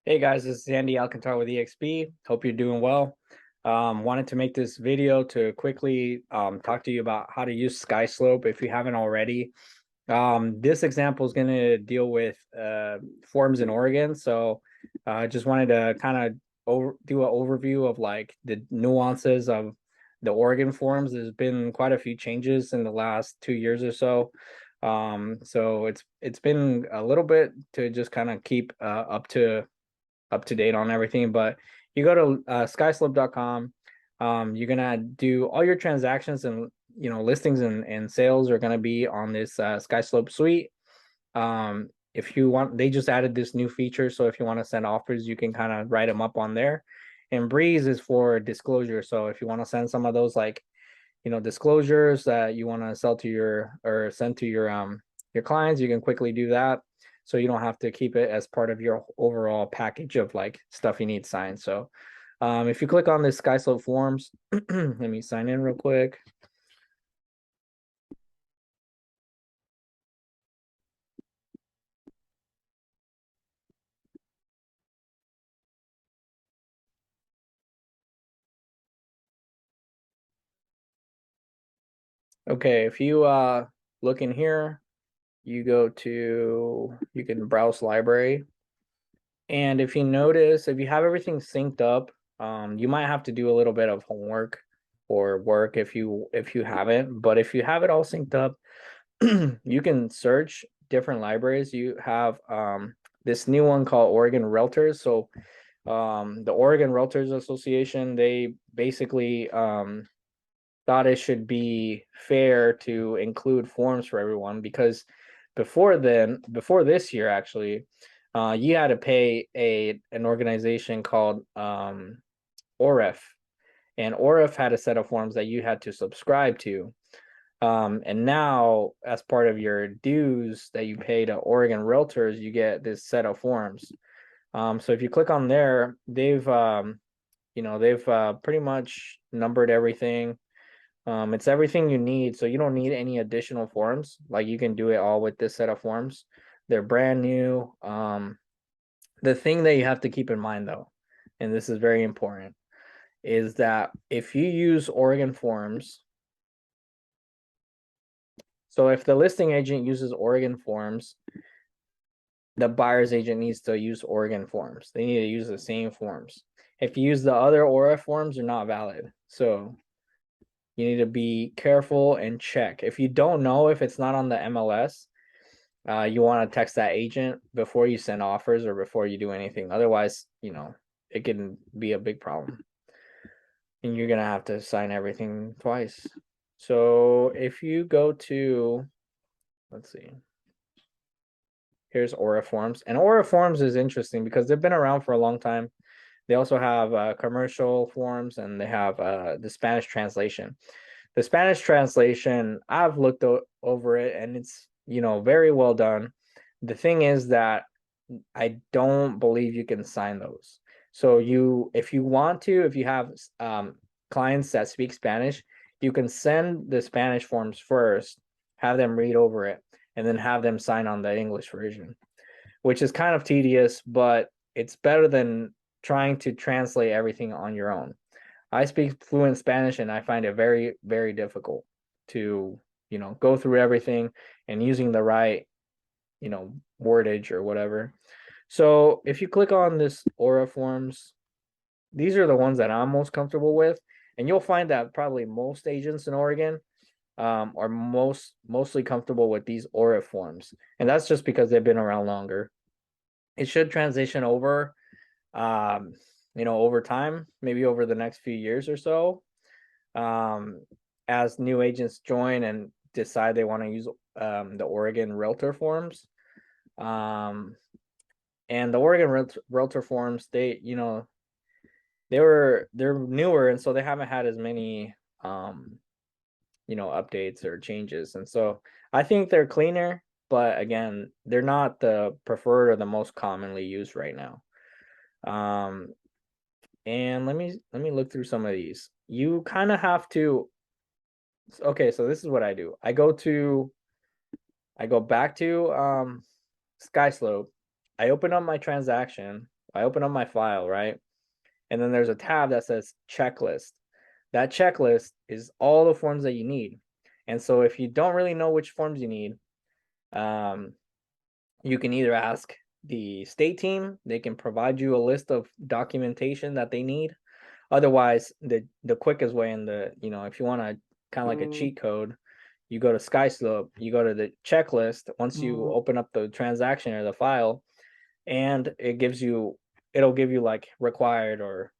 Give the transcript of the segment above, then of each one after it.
Hey guys, this is Andy Alcantar with eXp. Hope you're doing well. Wanted to make this video to quickly talk to you about how to use Skyslope if you haven't already. This example is going to deal with forms in Oregon. So I just wanted to kind of do an overview of like the nuances of the Oregon forms. There's been quite a few changes in the last 2 years or so. So it's been a little bit to just kind of keep up to date on everything. But you go to skyslope.com. You're gonna do all your transactions and listings and sales are gonna be on this Skyslope suite. If you want, they just added this new feature, so if you want to send offers, you can kind of write them up on there. And Breeze is for disclosure. So if you want to send some of those like disclosures that you want to sell to your or send to your clients, you can quickly do that, so you don't have to keep it as part of your overall package of like stuff you need signed. So if you click on this Skyslope forms, let me sign in real quick. Okay, if you look in here, you go to, you can browse library. And if you notice, if you have everything synced up, you might have to do a little bit of homework or work if you haven't. But if you have it all synced up, you can search different libraries. You have this new one called Oregon Realtors. So the Oregon Realtors Association, they basically thought it should be fair to include forms for everyone, because before this year actually, you had to pay an organization called OREF, and OREF had a set of forms that you had to subscribe to. And now, as part of your dues that you pay to Oregon Realtors, you get this set of forms. So if you click on there, they've pretty much numbered everything. It's everything you need, so you don't need any additional forms. Like, you can do it all with this set of forms. They're brand new. The thing that you have to keep in mind though, and this is very important, is that if you use Oregon forms, so if the listing agent uses Oregon forms, the buyer's agent needs to use Oregon forms. They need to use the same forms. If you use the other ORF forms, they're not valid. So you need to be careful and check. If you don't know if it's not on the MLS, you want to text that agent before you send offers or before you do anything. Otherwise, it can be a big problem. And you're going to have to sign everything twice. So if you go to, let's see, here's Aura Forms. And Aura Forms is interesting because they've been around for a long time. They also have commercial forms, and they have the Spanish translation. The Spanish translation, I've looked over it, and it's, very well done. The thing is that I don't believe you can sign those. So if you want to, if you have clients that speak Spanish, you can send the Spanish forms first, have them read over it, and then have them sign on the English version, which is kind of tedious, but it's better than trying to translate everything on your own. I speak fluent Spanish, and I find it very, very difficult to, go through everything and using the right, wordage or whatever. So if you click on this Aura forms, these are the ones that I'm most comfortable with. And you'll find that probably most agents in Oregon are mostly comfortable with these Aura forms. And that's just because they've been around longer. It should transition over, over time, maybe over the next few years or so, um, as new agents join and decide they want to use the Oregon Realtor forms. Um, and the Oregon Realtor forms, they're newer, and so they haven't had as many updates or changes. And so I think they're cleaner, but again, they're not the preferred or the most commonly used right now. And let me look through some of these. You kind of have to, okay, so this is what I do. I go back to Skyslope. I open up my transaction. I open up my file, right? And then there's a tab that says checklist. That checklist is all the forms that you need. And so if you don't really know which forms you need, you can either ask the state team, they can provide you a list of documentation that they need. Otherwise, the quickest way in the, if you want to kind of like a cheat code, you go to Skyslope, you go to the checklist once you open up the transaction or the file, and it'll give you like required or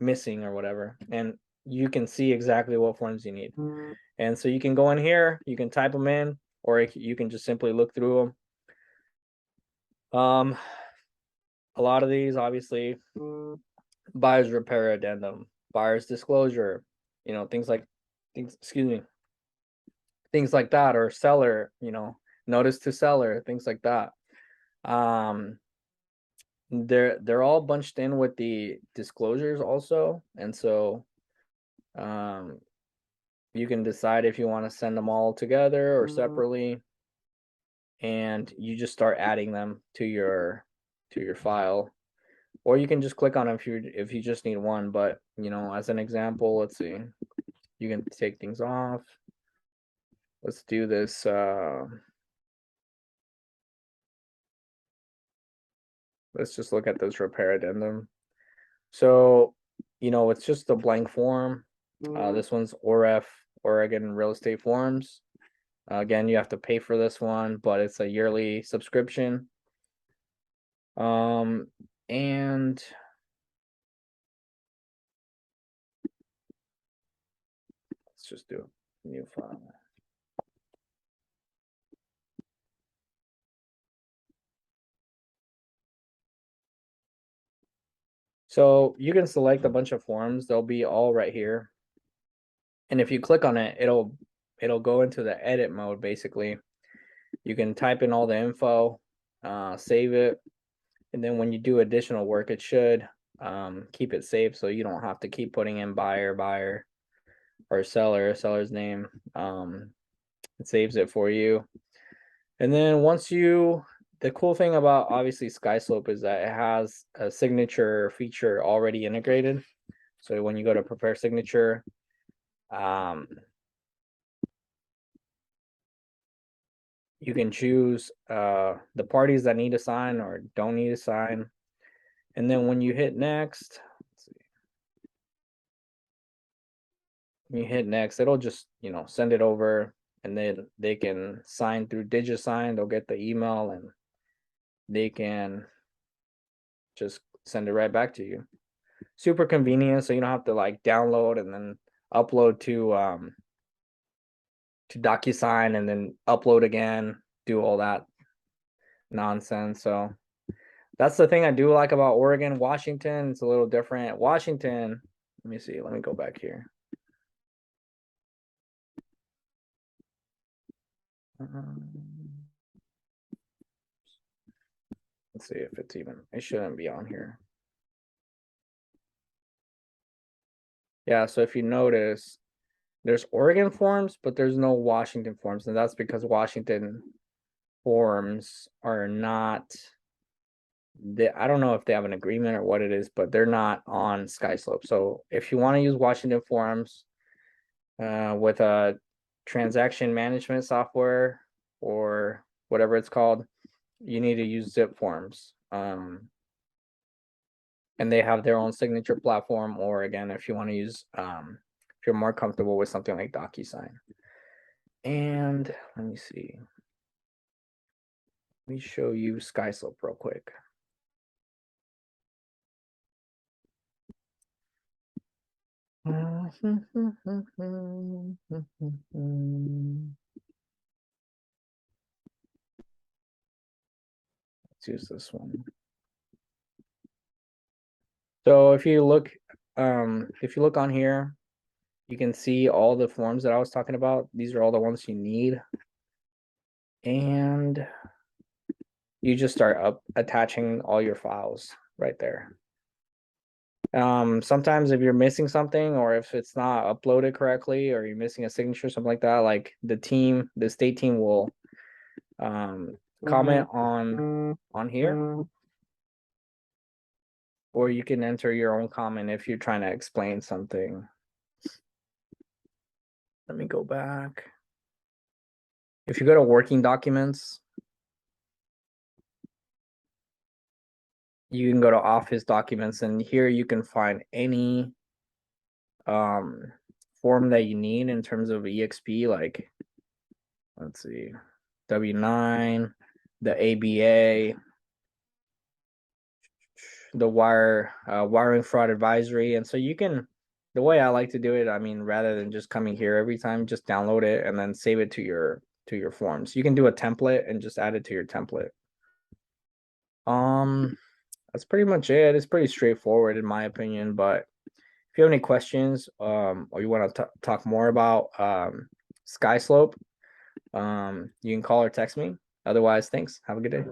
missing or whatever, and you can see exactly what forms you need. And so you can go in here, you can type them in, or you can just simply look through them. A lot of these, obviously, buyer's repair addendum, buyer's disclosure, things like things like that, or seller, notice to seller, things like that. They're all bunched in with the disclosures also, and so you can decide if you want to send them all together or separately, and you just start adding them to your file, or you can just click on them if you just need one. But as an example, let's see, you can take things off. Let's do this. Let's just look at this repair addendum. So, it's just a blank form. This one's OREF, Oregon Real Estate Forms. Again, you have to pay for this one, but it's a yearly subscription. And let's just do a new file. So you can select a bunch of forms. They'll be all right here. And if you click on it, it'll go into the edit mode, basically. You can type in all the info, save it, and then when you do additional work, it should keep it saved, so you don't have to keep putting in buyer, or seller's name. It saves it for you. And then the cool thing about obviously Skyslope is that it has a signature feature already integrated. So when you go to prepare signature, you can choose the parties that need to sign or don't need to sign. And then when you hit next, it'll just, send it over, and then they can sign through DigiSign. They'll get the email and they can just send it right back to you. Super convenient, so you don't have to like download and then upload to DocuSign and then upload again, do all that nonsense. So that's the thing I do like about Oregon. Washington, it's a little different. Washington, let me see, let me go back here. Let's see if it shouldn't be on here. Yeah, so if you notice, there's Oregon forms, but there's no Washington forms, and that's because Washington forms are not, I don't know if they have an agreement or what it is, but they're not on Skyslope. So if you want to use Washington forms with a transaction management software or whatever it's called, you need to use Zip Forms. And they have their own signature platform, or again, if you want to use, if you're more comfortable with something like DocuSign. And let me see. Let me show you Skyslope real quick. Let's use this one. So if you look on here, you can see all the forms that I was talking about. These are all the ones you need. And you just start attaching all your files right there. Sometimes if you're missing something, or if it's not uploaded correctly, or you're missing a signature, something like that, like the state team will comment on here. or you can enter your own comment if you're trying to explain something. Let me go back. If you go to working documents, you can go to office documents, and here you can find any form that you need in terms of eXp, like let's see, W9, the ABA, the wiring fraud advisory. And so you can, the way I like to do it, I mean, rather than just coming here every time, just download it and then save it to your forms. You can do a template and just add it to your template. That's pretty much it. It's pretty straightforward in my opinion, but if you have any questions, or you want to talk more about Skyslope, you can call or text me. Otherwise, thanks. Have a good day.